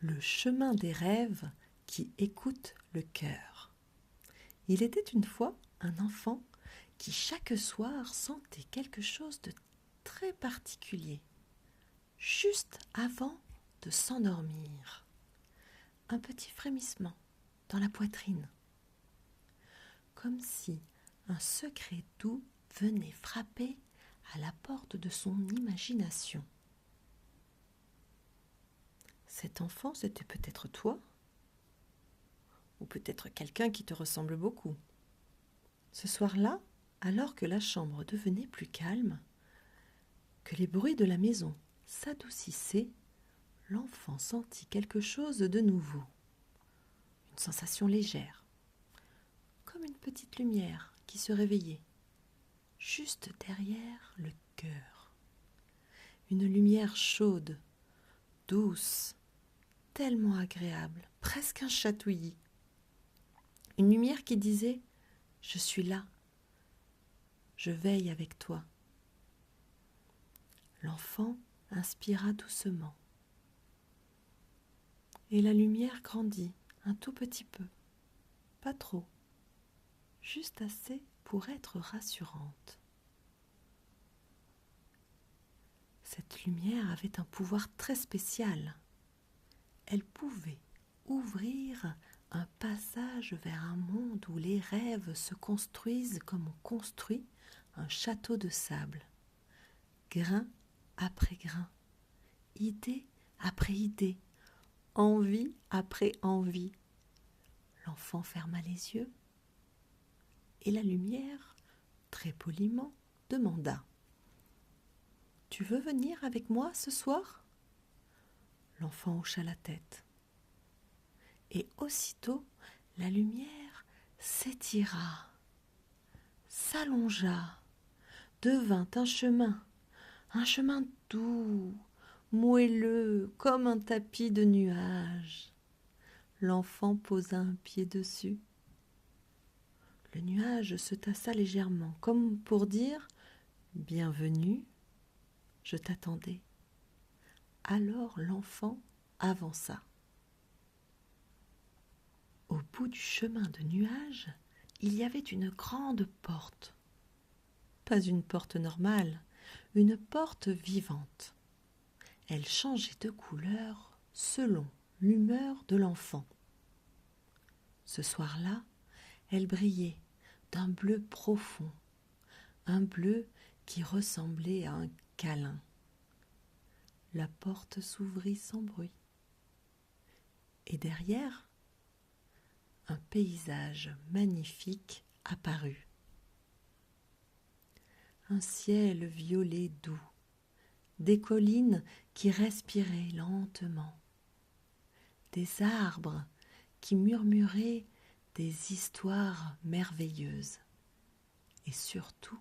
Le chemin des rêves qui écoute le cœur. Il était une fois un enfant qui chaque soir sentait quelque chose de très particulier, juste avant de s'endormir. Un petit frémissement dans la poitrine, comme si un secret doux venait frapper à la porte de son imagination. Cet enfant, c'était peut-être toi, ou peut-être quelqu'un qui te ressemble beaucoup. Ce soir-là, alors que la chambre devenait plus calme, que les bruits de la maison s'adoucissaient, l'enfant sentit quelque chose de nouveau. Une sensation légère, comme une petite lumière qui se réveillait, juste derrière le cœur. Une lumière chaude, douce, tellement agréable, presque un chatouillis. Une lumière qui disait « Je suis là, je veille avec toi ». L'enfant inspira doucement. Et la lumière grandit un tout petit peu, pas trop, juste assez pour être rassurante. Cette lumière avait un pouvoir très spécial. Elle pouvait ouvrir un passage vers un monde où les rêves se construisent comme on construit un château de sable, grain après grain, idée après idée, envie après envie. L'enfant ferma les yeux et la lumière, très poliment, demanda « Tu veux venir avec moi ce soir ?» L'enfant hocha la tête. Et aussitôt, la lumière s'étira, s'allongea, devint un chemin doux, moelleux, comme un tapis de nuages. L'enfant posa un pied dessus. Le nuage se tassa légèrement, comme pour dire « Bienvenue, je t'attendais ». Alors l'enfant avança. Au bout du chemin de nuages, il y avait une grande porte. Pas une porte normale, une porte vivante. Elle changeait de couleur selon l'humeur de l'enfant. Ce soir-là, elle brillait d'un bleu profond, un bleu qui ressemblait à un câlin. La porte s'ouvrit sans bruit. Et derrière, un paysage magnifique apparut. Un ciel violet doux, des collines qui respiraient lentement, des arbres qui murmuraient des histoires merveilleuses et surtout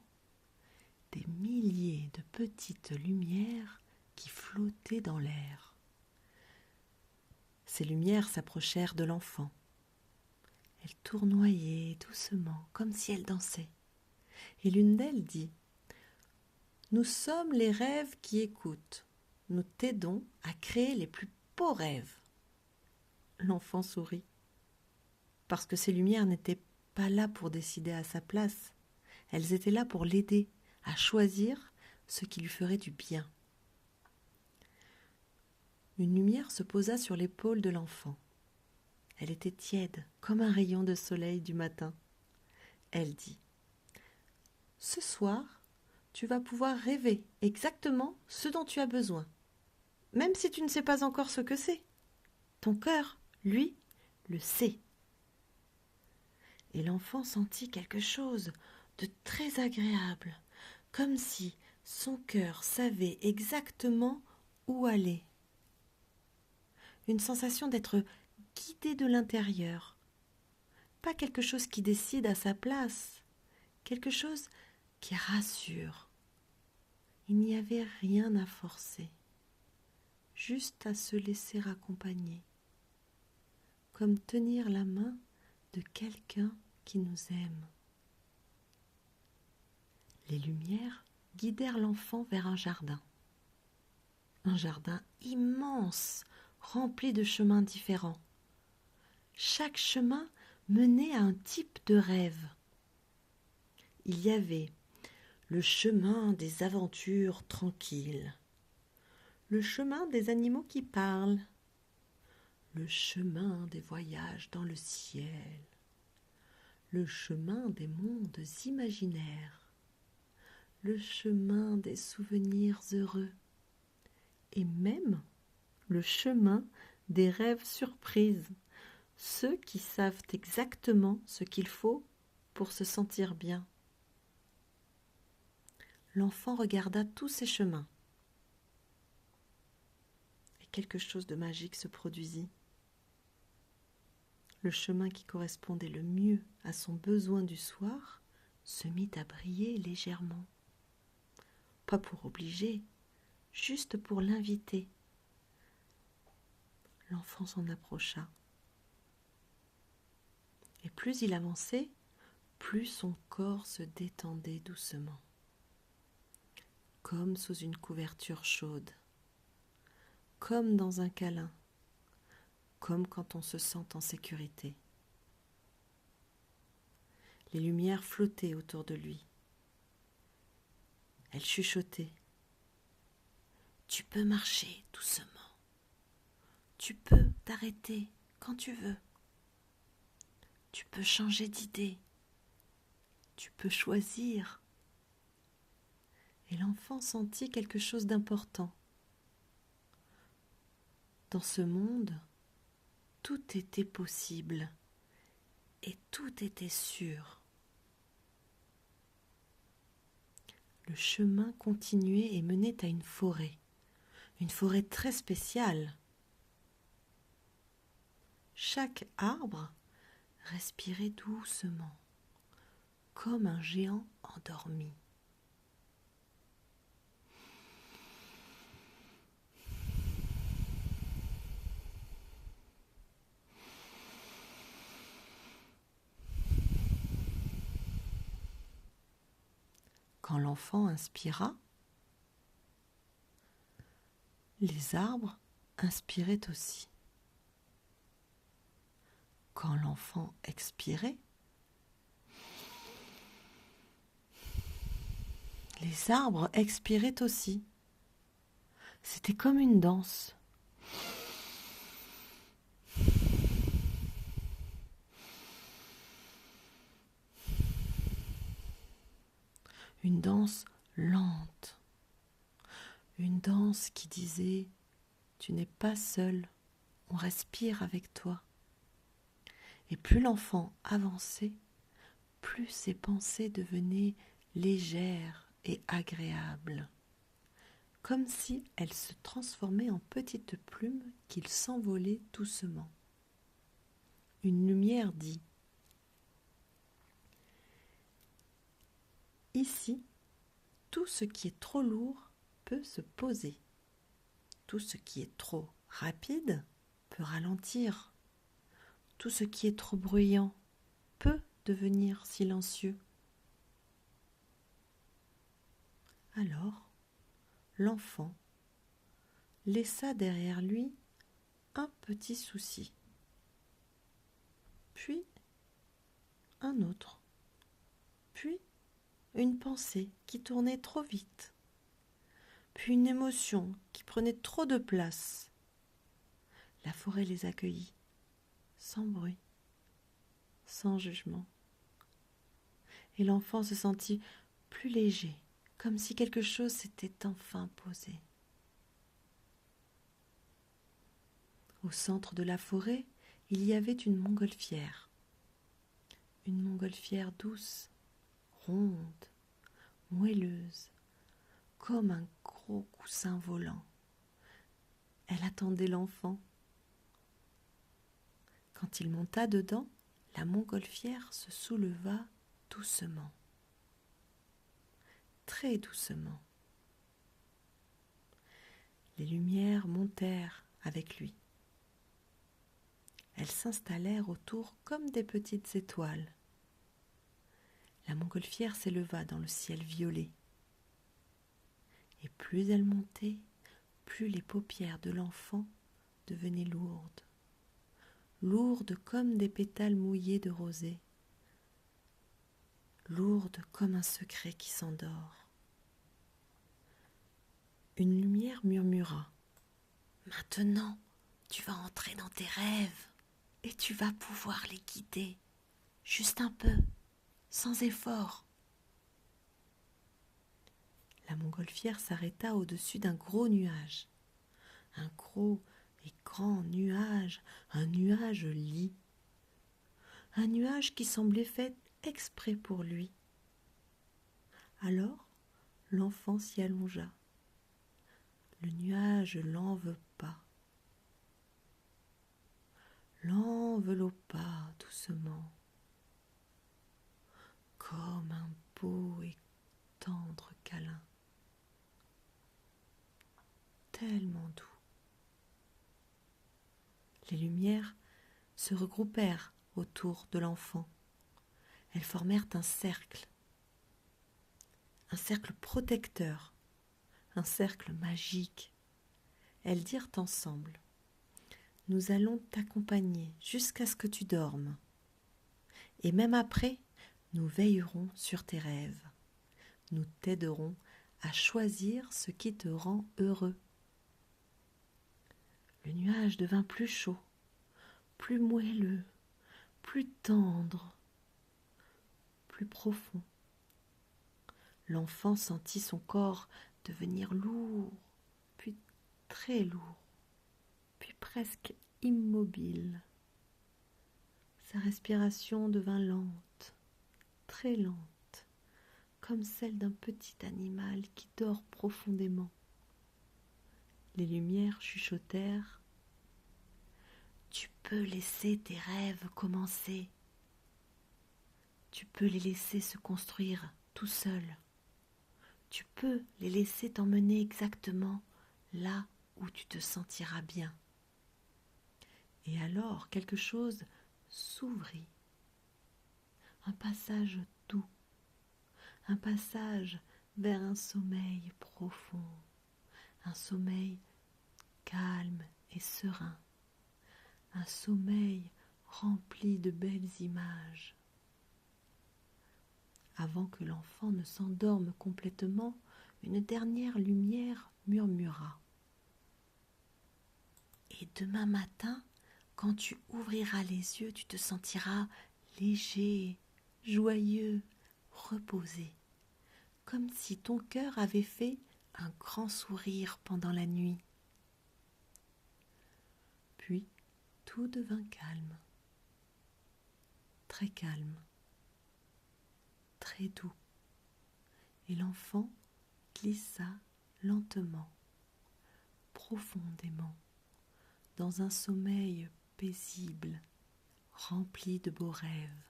des milliers de petites lumières qui flottaient dans l'air. Ces lumières s'approchèrent de l'enfant. Elles tournoyaient doucement comme si elles dansaient. Et l'une d'elles dit « Nous sommes les rêves qui écoutent. Nous t'aidons à créer les plus beaux rêves. » L'enfant sourit, parce que ces lumières n'étaient pas là pour décider à sa place. Elles étaient là pour l'aider à choisir ce qui lui ferait du bien. Une lumière se posa sur l'épaule de l'enfant. Elle était tiède, comme un rayon de soleil du matin. Elle dit « Ce soir, tu vas pouvoir rêver exactement ce dont tu as besoin, même si tu ne sais pas encore ce que c'est. Ton cœur, lui, le sait. » Et l'enfant sentit quelque chose de très agréable, comme si son cœur savait exactement où aller. Une sensation d'être guidé de l'intérieur, pas quelque chose qui décide à sa place, quelque chose qui rassure. Il n'y avait rien à forcer, juste à se laisser accompagner, comme tenir la main de quelqu'un qui nous aime. Les lumières guidèrent l'enfant vers un jardin immense, remplis de chemins différents. Chaque chemin menait à un type de rêve. Il y avait le chemin des aventures tranquilles, le chemin des animaux qui parlent, le chemin des voyages dans le ciel, le chemin des mondes imaginaires, le chemin des souvenirs heureux, et même le chemin des rêves surprises, ceux qui savent exactement ce qu'il faut pour se sentir bien. L'enfant regarda tous ces chemins, et quelque chose de magique se produisit. Le chemin qui correspondait le mieux à son besoin du soir se mit à briller légèrement. Pas pour obliger, juste pour l'inviter. L'enfant s'en approcha. Et plus il avançait, plus son corps se détendait doucement, comme sous une couverture chaude, comme dans un câlin, comme quand on se sent en sécurité. Les lumières flottaient autour de lui. Elles chuchotaient. Tu peux marcher doucement. Tu peux t'arrêter quand tu veux. Tu peux changer d'idée. Tu peux choisir. Et l'enfant sentit quelque chose d'important. Dans ce monde, tout était possible et tout était sûr. Le chemin continuait et menait à une forêt très spéciale. Chaque arbre respirait doucement, comme un géant endormi. Quand l'enfant inspira, les arbres inspiraient aussi. Quand l'enfant expirait, les arbres expiraient aussi. C'était comme une danse. Une danse lente. Une danse qui disait « Tu n'es pas seul, on respire avec toi ». Et plus l'enfant avançait, plus ses pensées devenaient légères et agréables, comme si elles se transformaient en petites plumes qu'il s'envolait doucement. Une lumière dit : ici, tout ce qui est trop lourd peut se poser. Tout ce qui est trop rapide peut ralentir. Tout ce qui est trop bruyant peut devenir silencieux. Alors, l'enfant laissa derrière lui un petit souci, puis un autre, puis une pensée qui tournait trop vite, puis une émotion qui prenait trop de place. La forêt les accueillit, sans bruit, sans jugement. Et l'enfant se sentit plus léger, comme si quelque chose s'était enfin posé. Au centre de la forêt, il y avait une montgolfière. Une montgolfière douce, ronde, moelleuse, comme un gros coussin volant. Elle attendait l'enfant. Quand il monta dedans, la montgolfière se souleva doucement, très doucement. Les lumières montèrent avec lui. Elles s'installèrent autour comme des petites étoiles. La montgolfière s'éleva dans le ciel violet. Et plus elle montait, plus les paupières de l'enfant devenait lourde, lourde comme des pétales mouillés de rosée, lourde comme un secret qui s'endort. Une lumière murmura : « Maintenant, tu vas entrer dans tes rêves et tu vas pouvoir les guider, juste un peu, sans effort. » La montgolfière s'arrêta au-dessus d'un gros nuage. Un gros et grand nuage, un nuage-lit. Un nuage qui semblait fait exprès pour lui. Alors, l'enfant s'y allongea. Le nuage l'enveloppa doucement, comme un beau et tendre câlin, tellement doux. Les lumières se regroupèrent autour de l'enfant. Elles formèrent un cercle protecteur, un cercle magique. Elles dirent ensemble : « Nous allons t'accompagner jusqu'à ce que tu dormes. Et même après, nous veillerons sur tes rêves. Nous t'aiderons à choisir ce qui te rend heureux. » Le nuage devint plus chaud, plus moelleux, plus tendre, plus profond. L'enfant sentit son corps devenir lourd, puis très lourd, puis presque immobile. Sa respiration devint lente, très lente, comme celle d'un petit animal qui dort profondément. Les lumières chuchotèrent : « Tu peux laisser tes rêves commencer. Tu peux les laisser se construire tout seuls. Tu peux les laisser t'emmener exactement là où tu te sentiras bien. » Et alors quelque chose s'ouvrit. Un passage doux, un passage vers un sommeil profond, un sommeil calme et serein, un sommeil rempli de belles images. Avant que l'enfant ne s'endorme complètement, une dernière lumière murmura : « Et demain matin, quand tu ouvriras les yeux, tu te sentiras léger, joyeux, reposé, comme si ton cœur avait fait un grand sourire pendant la nuit. » Puis tout devint calme, très doux, et l'enfant glissa lentement, profondément, dans un sommeil paisible, rempli de beaux rêves,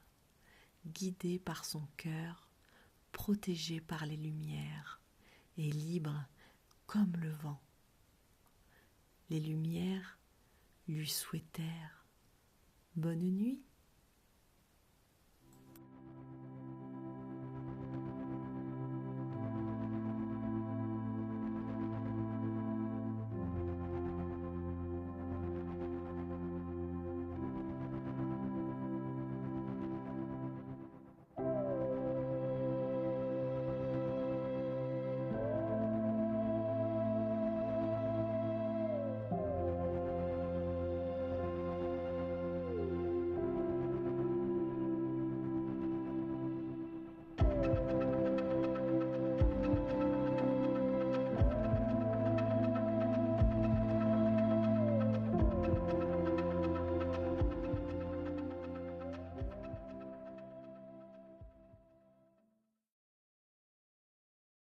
guidé par son cœur, protégé par les lumières et libre comme le vent. Les lumières lui souhaitèrent bonne nuit.